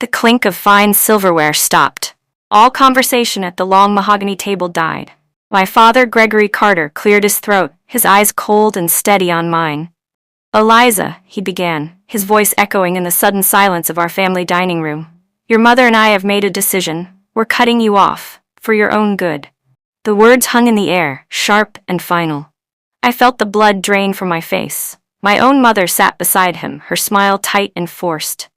The clink of fine silverware stopped. All conversation at the long mahogany table died. My father, Gregory Carter, cleared his throat, his eyes cold and steady on mine. "Eliza," he began, his voice echoing in the sudden silence of our family dining room. "Your mother and I have made a decision. We're cutting you off, for your own good." The words hung in the air, sharp and final. I felt the blood drain from my face. My own mother sat beside him, her smile tight and forced.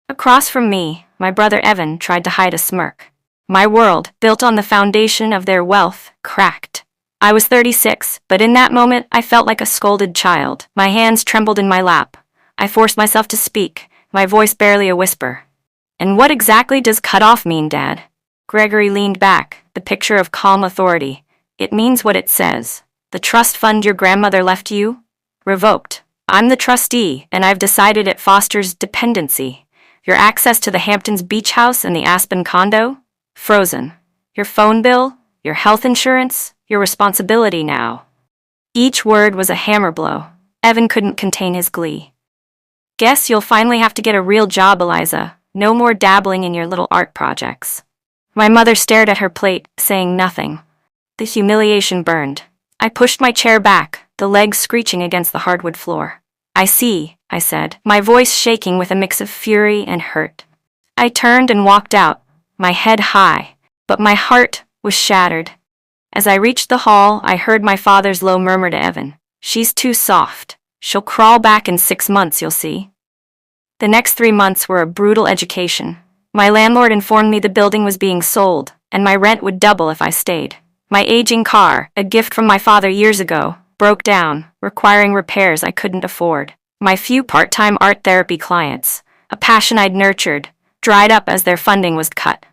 Across from me, my brother Evan tried to hide a smirk. My world, built on the foundation of their wealth, cracked. I was 36, but in that moment I felt like a scolded child. My hands trembled in my lap. I forced myself to speak, my voice barely a whisper. "And what exactly does cut off mean, Dad?" Gregory leaned back, the picture of calm authority. "It means what it says. The trust fund your grandmother left you? Revoked. I'm the trustee, and I've decided it fosters dependency. Your access to the Hamptons beach house and the Aspen condo? Frozen. Your phone bill? Your health insurance? Your responsibility now." Each word was a hammer blow. Evan couldn't contain his glee. "Guess you'll finally have to get a real job, Eliza. No more dabbling in your little art projects." My mother stared at her plate, saying nothing. The humiliation burned. I pushed my chair back, the legs screeching against the hardwood floor. "I see," I said, my voice shaking with a mix of fury and hurt. I turned and walked out, my head high, but my heart was shattered. As I reached the hall, I heard my father's low murmur to Evan. "She's too soft. She'll crawl back in 6 months, you'll see." The next 3 months were a brutal education. My landlord informed me the building was being sold, and my rent would double if I stayed. My aging car, a gift from my father years ago, broke down, requiring repairs I couldn't afford. My few part-time art therapy clients, a passion I'd nurtured, dried up as their funding was cut.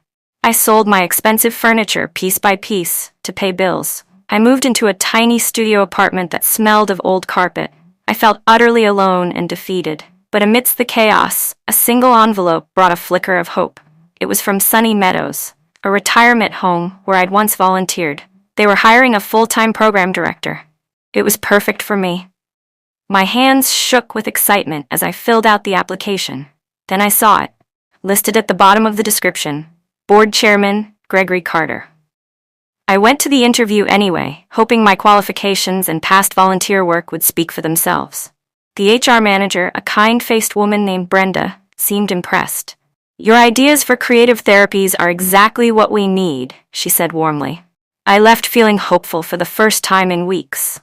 I sold my expensive furniture piece by piece to pay bills. I moved into a tiny studio apartment that smelled of old carpet. I felt utterly alone and defeated. But amidst the chaos, a single envelope brought a flicker of hope. It was from Sunny Meadows, a retirement home where I'd once volunteered. They were hiring a full-time program director. It was perfect for me. My hands shook with excitement as I filled out the application. Then I saw it, listed at the bottom of the description, Board Chairman, Gregory Carter. I went to the interview anyway, hoping my qualifications and past volunteer work would speak for themselves. The HR manager, a kind-faced woman named Brenda, seemed impressed. "Your ideas for creative therapies are exactly what we need," she said warmly. I left feeling hopeful for the first time in weeks.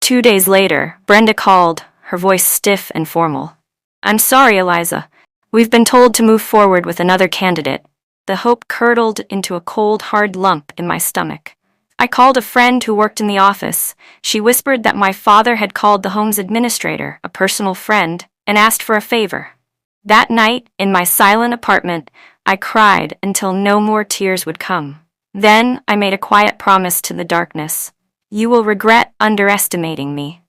2 days later, Brenda called, her voice stiff and formal. "I'm sorry, Eliza. We've been told to move forward with another candidate." The hope curdled into a cold, hard lump in my stomach. I called a friend who worked in the office. She whispered that my father had called the home's administrator, a personal friend, and asked for a favor. That night, in my silent apartment, I cried until no more tears would come. Then I made a quiet promise to the darkness. "You will regret underestimating me."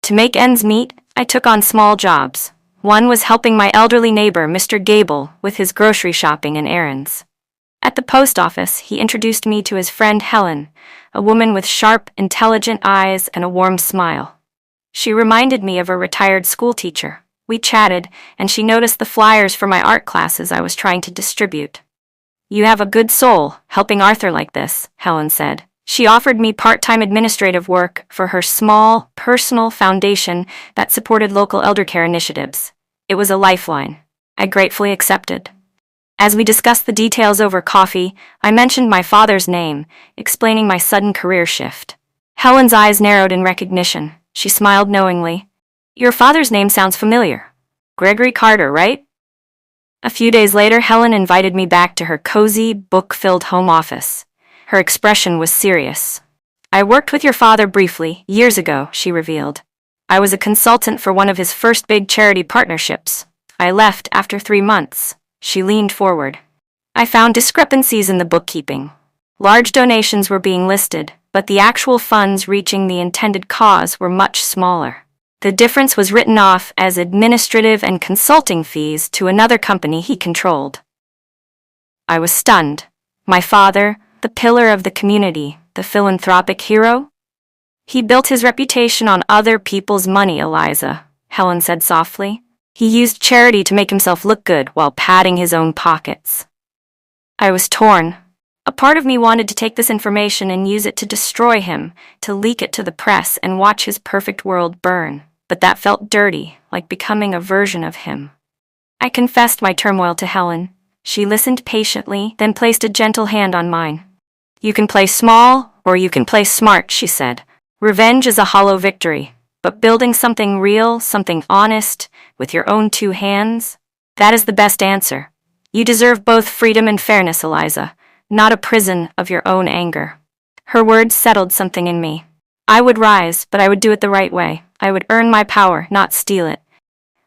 To make ends meet, I took on small jobs. One was helping my elderly neighbor, Mr. Gable, with his grocery shopping and errands. At the post office, he introduced me to his friend Helen, a woman with sharp, intelligent eyes and a warm smile. She reminded me of a retired schoolteacher. We chatted, and she noticed the flyers for my art classes I was trying to distribute. "You have a good soul, helping Arthur like this," Helen said. She offered me part-time administrative work for her small, personal foundation that supported local eldercare initiatives. It was a lifeline. I gratefully accepted. As we discussed the details over coffee, I mentioned my father's name, explaining my sudden career shift. Helen's eyes narrowed in recognition. She smiled knowingly. "Your father's name sounds familiar. Gregory Carter, right?" A few days later, Helen invited me back to her cozy, book-filled home office. Her expression was serious. "I worked with your father briefly, years ago," she revealed. "I was a consultant for one of his first big charity partnerships. I left after 3 months." She leaned forward. "I found discrepancies in the bookkeeping. Large donations were being listed, but the actual funds reaching the intended cause were much smaller. The difference was written off as administrative and consulting fees to another company he controlled." I was stunned. My father, the pillar of the community, the philanthropic hero? "He built his reputation on other people's money, Eliza," Helen said softly. He used charity to make himself look good while padding his own pockets. I was torn. A part of me wanted to take this information and use it to destroy him, to leak it to the press and watch his perfect world burn. But that felt dirty, like becoming a version of him. I confessed my turmoil to Helen. She listened patiently, then placed a gentle hand on mine. You can play small, or you can play smart, she said. Revenge is a hollow victory, but building something real, something honest, with your own two hands, that is the best answer. You deserve both freedom and fairness, Eliza, not a prison of your own anger. Her words settled something in me. I would rise, but I would do it the right way. I would earn my power, not steal it.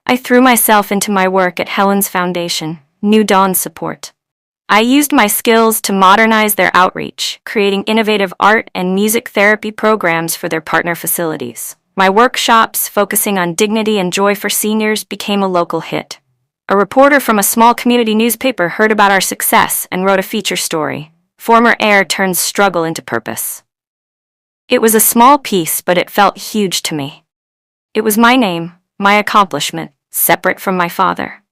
I threw myself into my work at Helen's Foundation, New Dawn Support. I used my skills to modernize their outreach, creating innovative art and music therapy programs for their partner facilities. My workshops, focusing on dignity and joy for seniors, became a local hit. A reporter from a small community newspaper heard about our success and wrote a feature story. Former heir turns struggle into purpose. It was a small piece, but it felt huge to me. It was my name, my accomplishment, separate from my father.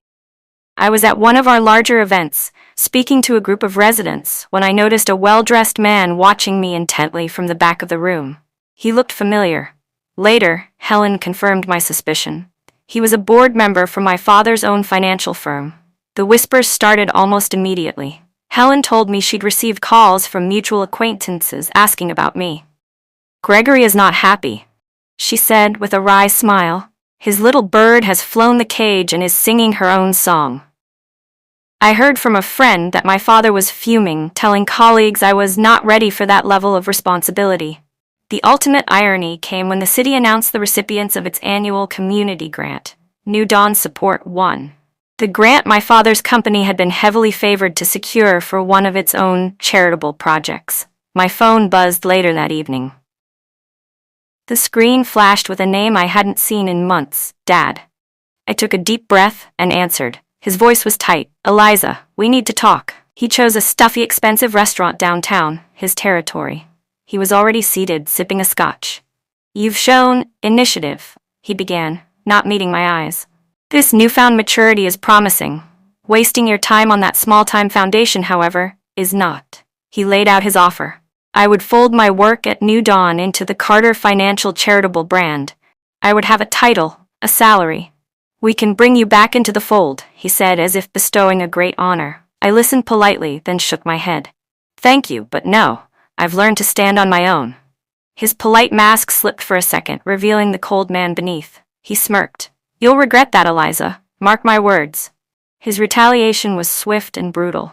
I was at one of our larger events, speaking to a group of residents, when I noticed a well-dressed man watching me intently from the back of the room. He looked familiar. Later, Helen confirmed my suspicion. He was a board member from my father's own financial firm. The whispers started almost immediately. Helen told me she'd received calls from mutual acquaintances asking about me. Gregory is not happy, she said with a wry smile. His little bird has flown the cage and is singing her own song. I heard from a friend that my father was fuming, telling colleagues I was not ready for that level of responsibility. The ultimate irony came when the city announced the recipients of its annual community grant, New Dawn Support 1. The grant my father's company had been heavily favored to secure for one of its own charitable projects. My phone buzzed later that evening. The screen flashed with a name I hadn't seen in months, Dad. I took a deep breath and answered. His voice was tight. Eliza, we need to talk. He chose a stuffy, expensive restaurant downtown, his territory. He was already seated, sipping a scotch. You've shown initiative, he began, not meeting my eyes. This newfound maturity is promising. Wasting your time on that small-time foundation, however, is not. He laid out his offer. I would fold my work at New Dawn into the Carter Financial charitable brand. I would have a title, a salary. We can bring you back into the fold, he said as if bestowing a great honor. I listened politely, then shook my head. Thank you, but no. I've learned to stand on my own. His polite mask slipped for a second, revealing the cold man beneath. He smirked. You'll regret that, Eliza. Mark my words. His retaliation was swift and brutal.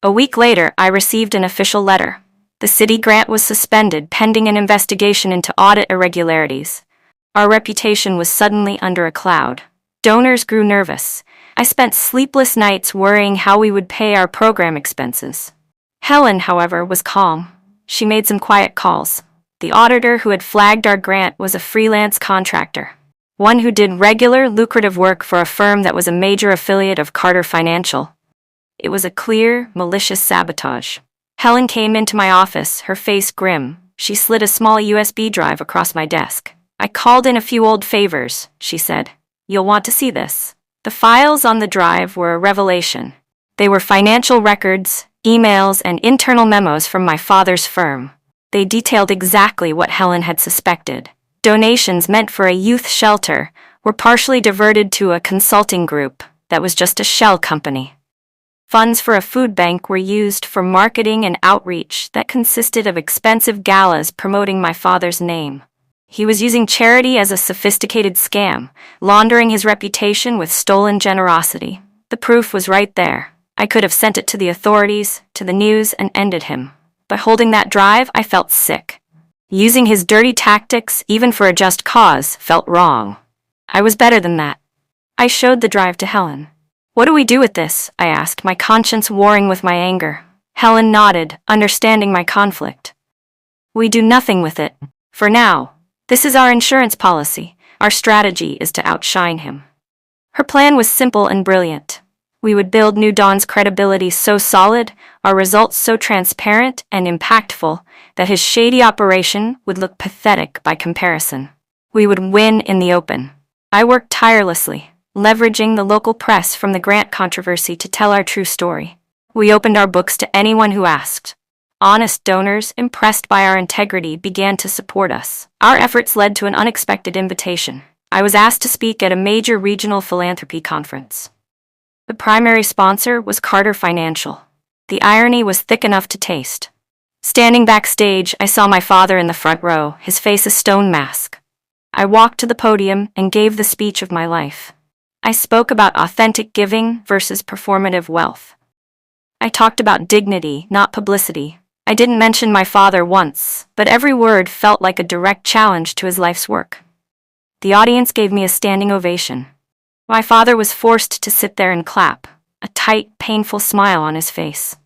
A week later, I received an official letter. The city grant was suspended pending an investigation into audit irregularities. Our reputation was suddenly under a cloud. Donors grew nervous. I spent sleepless nights worrying how we would pay our program expenses. Helen, however, was calm. She made some quiet calls. The auditor who had flagged our grant was a freelance contractor, one who did regular, lucrative work for a firm that was a major affiliate of Carter Financial. It was a clear, malicious sabotage. Helen came into my office, her face grim. She slid a small USB drive across my desk. I called in a few old favors, she said. You'll want to see this. The files on the drive were a revelation. They were financial records, emails, and internal memos from my father's firm. They detailed exactly what Helen had suspected. Donations meant for a youth shelter were partially diverted to a consulting group that was just a shell company. Funds for a food bank were used for marketing and outreach that consisted of expensive galas promoting my father's name. He was using charity as a sophisticated scam, laundering his reputation with stolen generosity. The proof was right there. I could have sent it to the authorities, to the news, and ended him. But holding that drive, I felt sick. Using his dirty tactics, even for a just cause, felt wrong. I was better than that. I showed the drive to Helen. What do we do with this? I asked, my conscience warring with my anger. Helen nodded, understanding my conflict. We do nothing with it. For now. This is our insurance policy. Our strategy is to outshine him. Her plan was simple and brilliant. We would build New Dawn's credibility so solid, our results so transparent and impactful, that his shady operation would look pathetic by comparison. We would win in the open. I worked tirelessly. leveraging the local press from the grant controversy to tell our true story. We opened our books to anyone who asked. Honest donors, impressed by our integrity, began to support us. Our efforts led to an unexpected invitation. I was asked to speak at a major regional philanthropy conference. The primary sponsor was Carter Financial. The irony was thick enough to taste. Standing backstage, I saw my father in the front row, his face a stone mask. I walked to the podium and gave the speech of my life. I spoke about authentic giving versus performative wealth. I talked about dignity, not publicity. I didn't mention my father once, but every word felt like a direct challenge to his life's work. The audience gave me a standing ovation. My father was forced to sit there and clap, a tight, painful smile on his face.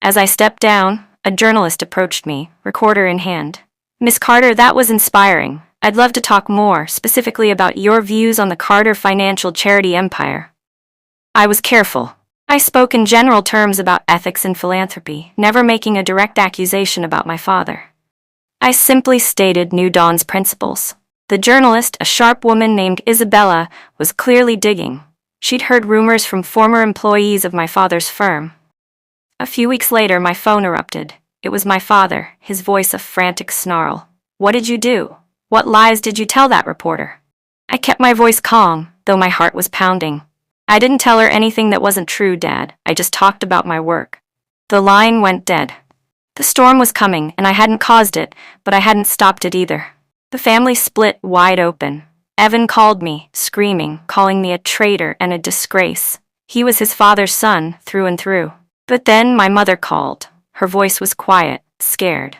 As I stepped down, a journalist approached me, recorder in hand. "Miss Carter, that was inspiring. I'd love to talk more, specifically about your views on the Carter Financial charity empire." I was careful. I spoke in general terms about ethics and philanthropy, never making a direct accusation about my father. I simply stated New Dawn's principles. The journalist, a sharp woman named Isabella, was clearly digging. She'd heard rumors from former employees of my father's firm. A few weeks later, my phone erupted. It was my father, his voice a frantic snarl. "What did you do? What lies did you tell that reporter?" I kept my voice calm, though my heart was pounding. "I didn't tell her anything that wasn't true, Dad. I just talked about my work." The line went dead. The storm was coming, and I hadn't caused it, but I hadn't stopped it either. The family split wide open. Evan called me, screaming, calling me a traitor and a disgrace. He was his father's son, through and through. But then my mother called. Her voice was quiet, scared.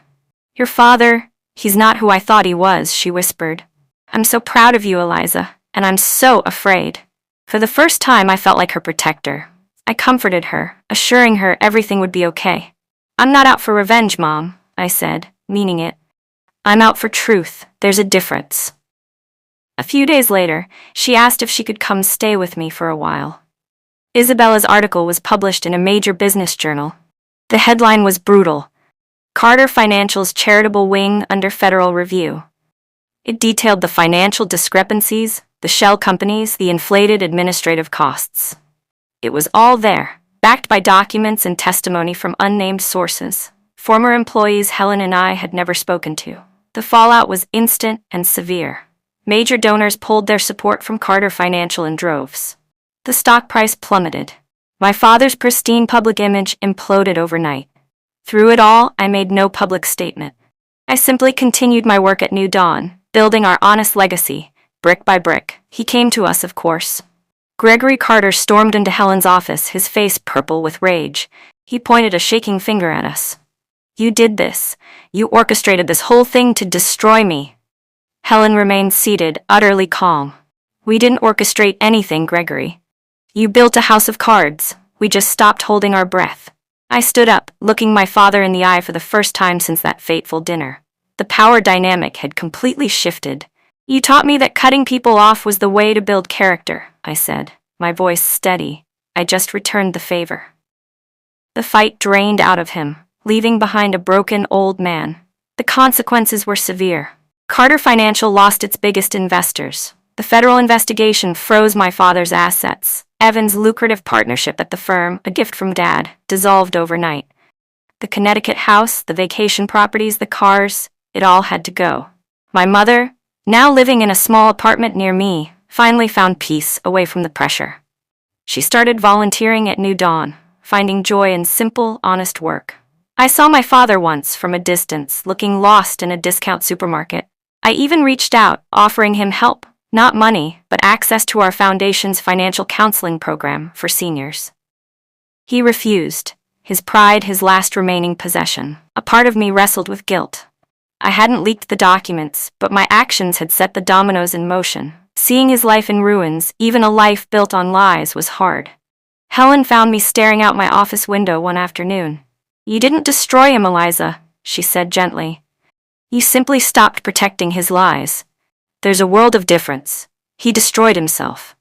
"Your father, he's not who I thought he was," she whispered. "I'm so proud of you, Eliza, and I'm so afraid." For the first time, I felt like her protector. I comforted her, assuring her everything would be okay. "I'm not out for revenge, Mom," I said, meaning it. "I'm out for truth. There's a difference." A few days later, she asked if she could come stay with me for a while. Isabella's article was published in a major business journal. The headline was brutal: "Carter Financial's charitable wing under federal review." It detailed the financial discrepancies, the shell companies, the inflated administrative costs. It was all there, backed by documents and testimony from unnamed sources, former employees Helen and I had never spoken to. The fallout was instant and severe. Major donors pulled their support from Carter Financial in droves. The stock price plummeted. My father's pristine public image imploded overnight. Through it all, I made no public statement. I simply continued my work at New Dawn, building our honest legacy, brick by brick. He came to us, of course. Gregory Carter stormed into Helen's office, his face purple with rage. He pointed a shaking finger at us. "You did this. You orchestrated this whole thing to destroy me." Helen remained seated, utterly calm. "We didn't orchestrate anything, Gregory. You built a house of cards. We just stopped holding our breath." I stood up, looking my father in the eye for the first time since that fateful dinner. The power dynamic had completely shifted. "You taught me that cutting people off was the way to build character," I said, my voice steady. I just returned the favor. The fight drained out of him, leaving behind a broken old man. The consequences were severe. Carter Financial lost its biggest investors. The federal investigation froze my father's assets. Evan's lucrative partnership at the firm, a gift from Dad, dissolved overnight. The Connecticut house, the vacation properties, the cars, it all had to go. My mother, now living in a small apartment near me, finally found peace away from the pressure. She started volunteering at New Dawn, finding joy in simple, honest work. I saw my father once from a distance, looking lost in a discount supermarket. I even reached out, offering him help, not money, but access to our foundation's financial counseling program for seniors. He refused, his pride his last remaining possession. A part of me wrestled with guilt. I hadn't leaked the documents, but my actions had set the dominoes in motion. Seeing his life in ruins, even a life built on lies, was hard. Helen found me staring out my office window one afternoon. "You didn't destroy him, Eliza," she said gently. "You simply stopped protecting his lies. There's a world of difference. He destroyed himself."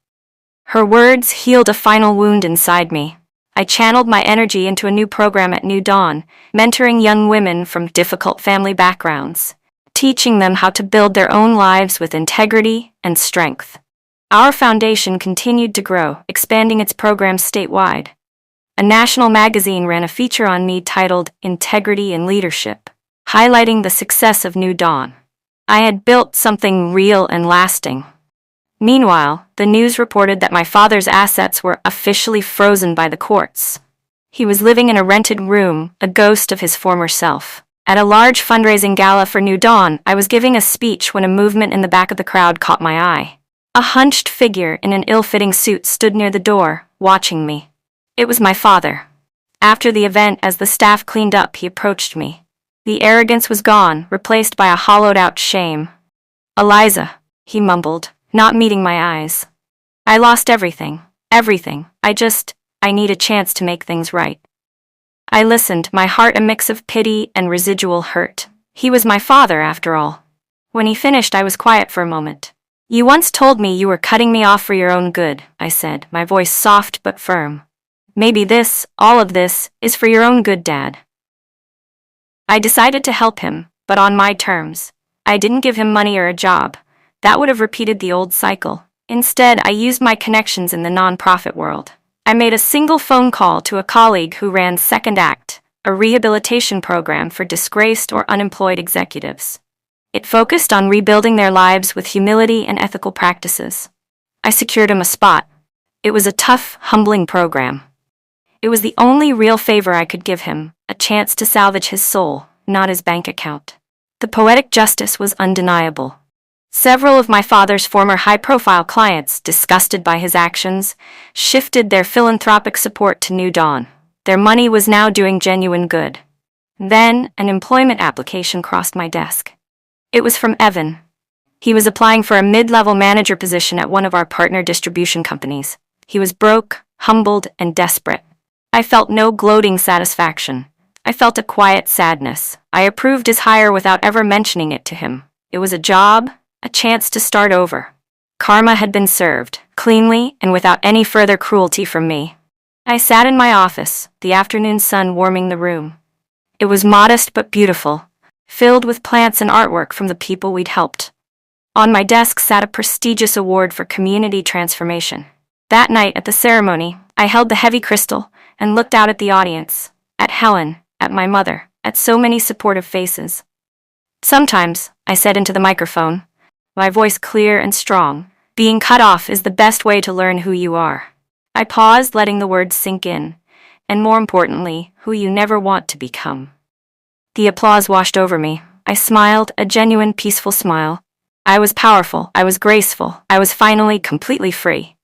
Her words healed a final wound inside me. I channeled my energy into a new program at New Dawn, mentoring young women from difficult family backgrounds, teaching them how to build their own lives with integrity and strength. Our foundation continued to grow, expanding its programs statewide. A national magazine ran a feature on me titled Integrity and Leadership, highlighting the success of New Dawn. I had built something real and lasting. Meanwhile, the news reported that my father's assets were officially frozen by the courts. He was living in a rented room, a ghost of his former self. At a large fundraising gala for New Dawn, I was giving a speech when a movement in the back of the crowd caught my eye. A hunched figure in an ill-fitting suit stood near the door, watching me. It was my father. After the event, as the staff cleaned up, he approached me. The arrogance was gone, replaced by a hollowed-out shame. "Eliza," he mumbled, not meeting my eyes. "I lost everything. Everything. I need a chance to make things right." I listened, my heart a mix of pity and residual hurt. He was my father, after all. When he finished, I was quiet for a moment. "You once told me you were cutting me off for your own good," I said, my voice soft but firm. "Maybe all of this, is for your own good, Dad." I decided to help him, but on my terms. I didn't give him money or a job. That would have repeated the old cycle. Instead, I used my connections in the nonprofit world. I made a single phone call to a colleague who ran Second Act, a rehabilitation program for disgraced or unemployed executives. It focused on rebuilding their lives with humility and ethical practices. I secured him a spot. It was a tough, humbling program. It was the only real favor I could give him, a chance to salvage his soul, not his bank account. The poetic justice was undeniable. Several of my father's former high-profile clients, disgusted by his actions, shifted their philanthropic support to New Dawn. Their money was now doing genuine good. Then, an employment application crossed my desk. It was from Evan. He was applying for a mid-level manager position at one of our partner distribution companies. He was broke, humbled, and desperate. I felt no gloating satisfaction. I felt a quiet sadness. I approved his hire without ever mentioning it to him. It was a job, a chance to start over. Karma had been served, cleanly and without any further cruelty from me. I sat in my office, the afternoon sun warming the room. It was modest but beautiful, filled with plants and artwork from the people we'd helped. On my desk sat a prestigious award for community transformation. That night at the ceremony, I held the heavy crystal and looked out at the audience, at Helen, at my mother, at so many supportive faces. "Sometimes," I said into the microphone, my voice clear and strong, "being cut off is the best way to learn who you are." I paused, letting the words sink in, and more importantly, who you never want to become. The applause washed over me. I smiled, a genuine, peaceful smile. I was powerful, I was graceful, I was finally completely free.